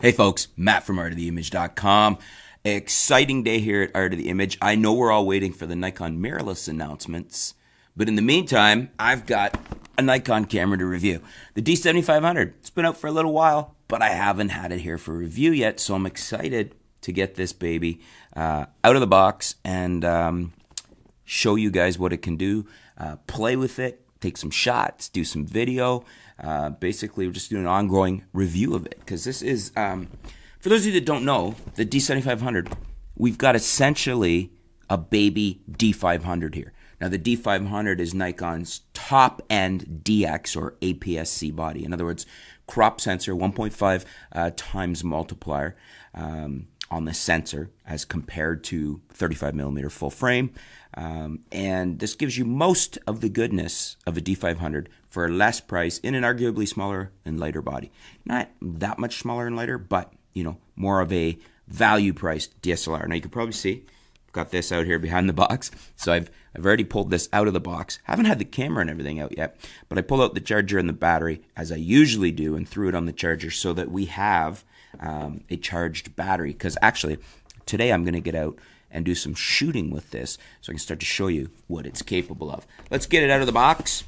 Hey folks, Matt from ArtoftheImage.com. Exciting day here at Art of the Image. I know we're all waiting for the Nikon mirrorless announcements, but in the meantime, I've got a Nikon camera to review. The D7500. It's been out for a little while, but I haven't had it here for review yet, so I'm excited to get this baby out of the box and show you guys what it can do, play with it, take some shots, do some video. Basically, we're just doing an ongoing review of it because this is, for those of you that don't know, the D7500, we've got essentially a baby D500 here. Now, the D500 is Nikon's top-end DX or APS-C body. In other words, crop sensor, 1.5 times multiplier on the sensor as compared to 35mm full frame. And this gives you most of the goodness of a D500 for a less price in an arguably smaller and lighter body. Not that much smaller and lighter, but, you know, more of a value-priced DSLR. Now, you can probably see I've got this out here behind the box. So I've already pulled this out of the box. Haven't had the camera and everything out yet, but I pulled out the charger and the battery, as I usually do, and threw it on the charger so that we have a charged battery. Because actually, today I'm going to get out and do some shooting with this so I can start to show you what it's capable of. Let's get it out of the box.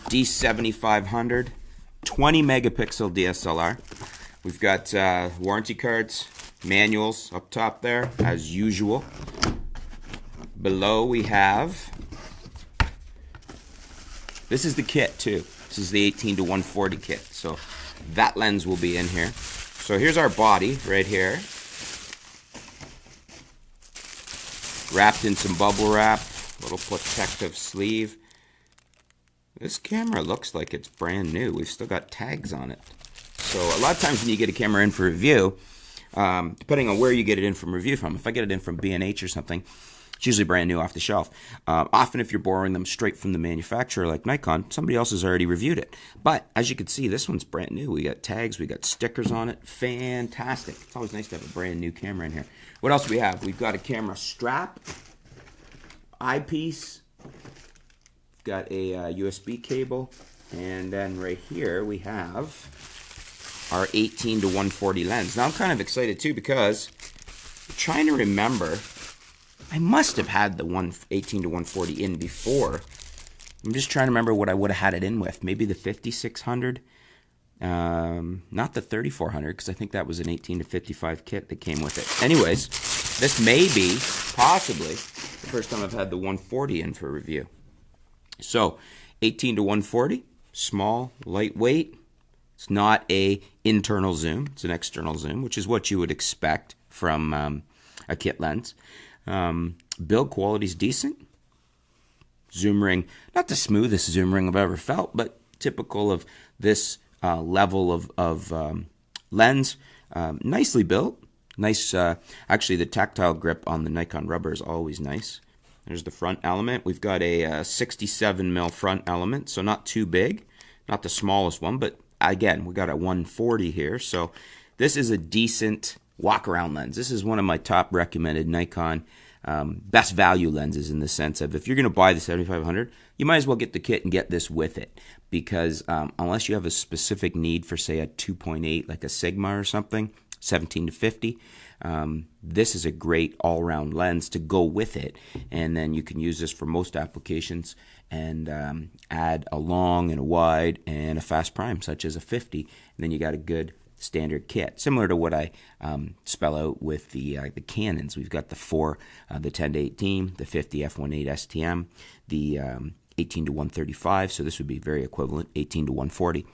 D7500, 20 megapixel DSLR. We've got warranty cards, manuals up top there, as usual. Below we have, this is the kit too. This is the 18-140 kit. So that lens will be in here. So here's our body right here. Wrapped in some bubble wrap, little protective sleeve. This camera looks like it's brand new. We've still got tags on it. So a lot of times when you get a camera in for review, depending on where you get it in from review from, if I get it in from B&H or something, it's usually brand new off the shelf. Often if you're borrowing them straight from the manufacturer like Nikon, somebody else has already reviewed it. But as you can see, this one's brand new. We got tags, we got stickers on it. Fantastic. It's always nice to have a brand new camera in here. What else do we have? We've got a camera strap, eyepiece, we've got a USB cable, and then right here we have our 18-140 lens. Now I'm kind of excited too because I'm trying to remember, I must have had the 18-140 in before. I'm just trying to remember what I would have had it in with. Maybe the 5600, not the 3400, because I think that was an 18-55 kit that came with it. Anyways, this may be possibly the first time I've had the 140 in for review. So 18-140, small, lightweight. It's not a internal zoom, it's an external zoom, which is what you would expect from a kit lens. Build quality is decent. Zoom ring, not the smoothest zoom ring I've ever felt, but typical of this level of lens. Nicely built. Nice, actually the tactile grip on the Nikon rubber is always nice. There's the front element. We've got a 67mm front element, so not too big. Not the smallest one, but again, we got a 140 here. So this is a decent walk-around lens. This is one of my top recommended Nikon best value lenses in the sense of if you're going to buy the 7500, you might as well get the kit and get this with it because unless you have a specific need for, say, a 2.8 like a Sigma or something, 17-50, this is a great all-round lens to go with it, and then you can use this for most applications and add a long and a wide and a fast prime such as a 50, and then you got a good standard kit, similar to what I spell out with the Canons. We've got the 4, the 10-18, the 50 f1.8 STM, the 18-135, so this would be very equivalent, 18-140,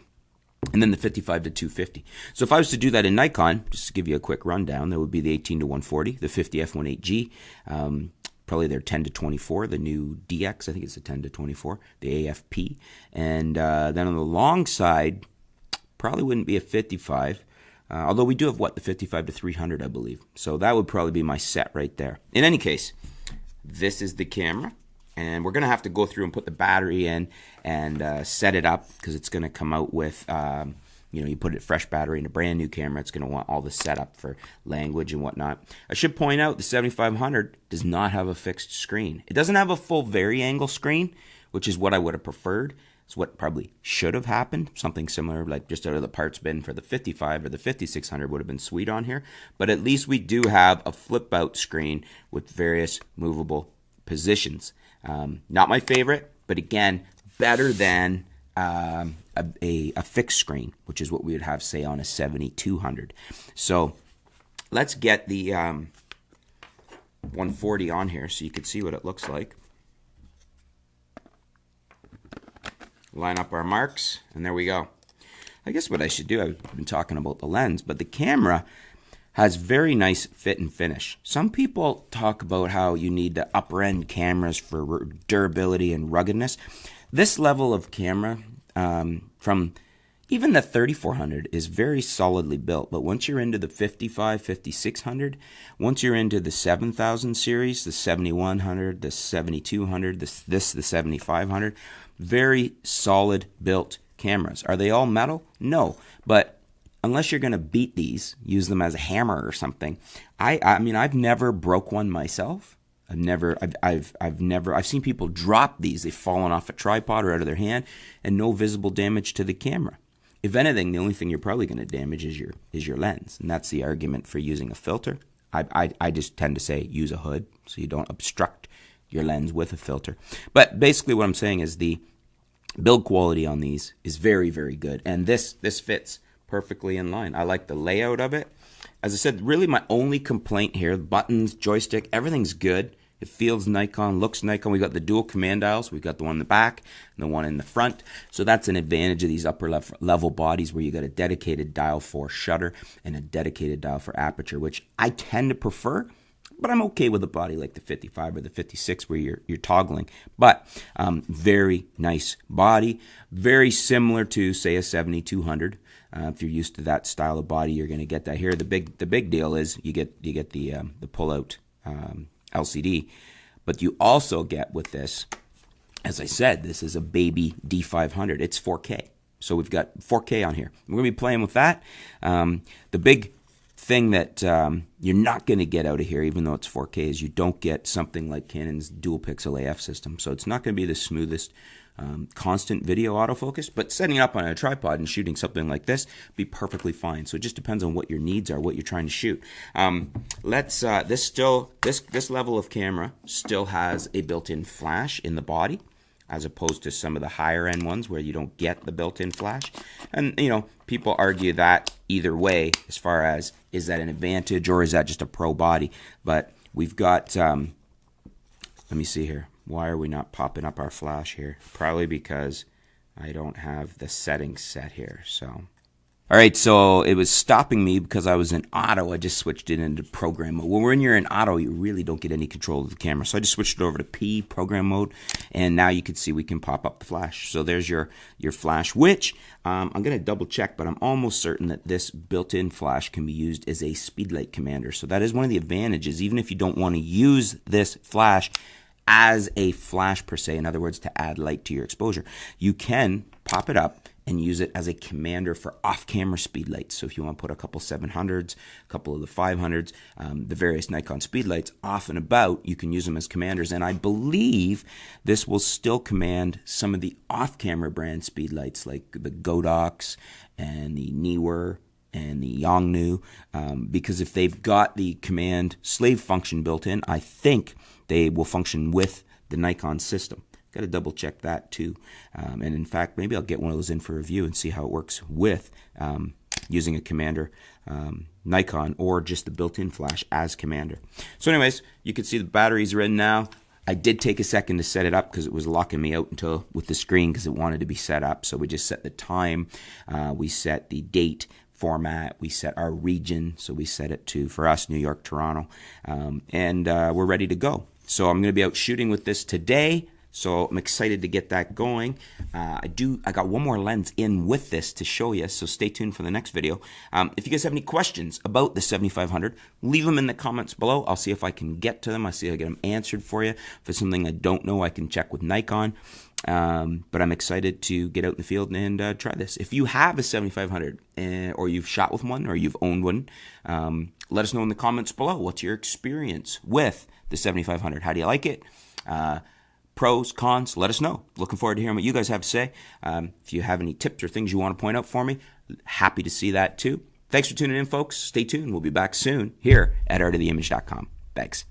and then the 55-250. So if I was to do that in Nikon, just to give you a quick rundown, that would be the 18-140, the 50 f1.8G, probably their 10-24, the new DX, I think it's a 10-24, the AFP, and then on the long side, probably wouldn't be a 55, although we do have, what, the 55-300, I believe. So that would probably be my set right there. In any case, this is the camera, and we're going to have to go through and put the battery in and set it up because it's going to come out with, you know, you put a fresh battery in a brand new camera, it's going to want all the setup for language and whatnot. I should point out the 7500 does not have a fixed screen. It doesn't have a full vari-angle screen, which is what I would have preferred. It's what probably should have happened. Something similar, like just out of the parts bin for the 55 or the 5600 would have been sweet on here. But at least we do have a flip out screen with various movable positions. Not my favorite, but again, better than a fixed screen, which is what we would have, say, on a 7200. So let's get the 140 on here so you can see what it looks like. Line up our marks, and there we go. I guess what I should do, I've been talking about the lens, but the camera has very nice fit and finish. Some people talk about how you need the upper end cameras for durability and ruggedness. This level of camera, from even the 3400, is very solidly built. But once you're into the 55, 5600, once you're into the 7000 series, the 7100, the 7200, the 7500, very solid built cameras. Are they all metal? No, but unless you're going to beat these, use them as a hammer or something. I mean, I've never broke one myself. I've seen people drop these. They've fallen off a tripod or out of their hand, and no visible damage to the camera. If anything, the only thing you're probably going to damage is your lens, and that's the argument for using a filter. I just tend to say use a hood so you don't obstruct your lens with a filter. But basically what I'm saying is the build quality on these is very, very good, and this fits perfectly in line. I like the layout of it. As I said, really my only complaint here, buttons, joystick, everything's good. It feels Nikon, looks Nikon. We got the dual command dials. We've got the one in the back and the one in the front. So that's an advantage of these upper level bodies where you got a dedicated dial for shutter and a dedicated dial for aperture, which I tend to prefer. But I'm okay with a body like the 55 or the 56 where you're toggling. But very nice body, very similar to, say, a 7200. If you're used to that style of body, you're going to get that here. The big deal is you get the pull-out LCD, but you also get with this, as I said, this is a baby D500. It's 4K, so we've got 4K on here. We're going to be playing with that. The big thing that you're not going to get out of here, even though it's 4K, is you don't get something like Canon's dual pixel AF system. So it's not going to be the smoothest constant video autofocus, but setting it up on a tripod and shooting something like this be perfectly fine. So it just depends on what your needs are, what you're trying to shoot. This level of camera still has a built-in flash in the body, as opposed to some of the higher end ones where you don't get the built-in flash. And, you know, people argue that either way as far as is that an advantage or is that just a pro body. But we've got, let me see here. Why are we not popping up our flash here? Probably because I don't have the settings set here. So, all right, so it was stopping me because I was in auto. I just switched it into program mode. When you're in auto, you really don't get any control of the camera. So I just switched it over to P, program mode, and now you can see we can pop up the flash. So there's your flash, which I'm going to double check, but I'm almost certain that this built-in flash can be used as a speedlight commander. So that is one of the advantages, even if you don't want to use this flash as a flash per se, in other words, to add light to your exposure, you can pop it up and use it as a commander for off-camera speed lights. So if you want to put a couple 700s, a couple of the 500s, the various Nikon speed lights off and about, you can use them as commanders. And I believe this will still command some of the off-camera brand speed lights like the Godox and the Neewer and the Yongnuo, because if they've got the command slave function built in, I think they will function with the Nikon system. Got to double check that too. And in fact, maybe I'll get one of those in for review and see how it works with using a commander Nikon or just the built-in flash as commander. So anyways, you can see the batteries are in now. I did take a second to set it up because it was locking me out until with the screen because it wanted to be set up. So we just set the time, we set the date, format, we set our region, so we set it to, for us, New York, Toronto, and we're ready to go. So I'm going to be out shooting with this today, so I'm excited to get that going. I got one more lens in with this to show you, so stay tuned for the next video. If you guys have any questions about the 7500, leave them in the comments below. I'll see if I can get to them. I'll see if I get them answered for you. If it's something I don't know, I can check with Nikon. But I'm excited to get out in the field and try this. If you have a 7500 or you've shot with one or you've owned one, let us know in the comments below. What's your experience with the 7500? How do you like it? pros, cons, let us know. Looking forward to hearing what you guys have to say. If you have any tips or things you want to point out for me, happy to see that too. Thanks for tuning in, folks. Stay tuned. We'll be back soon here at ArtoftheImage.com. Thanks.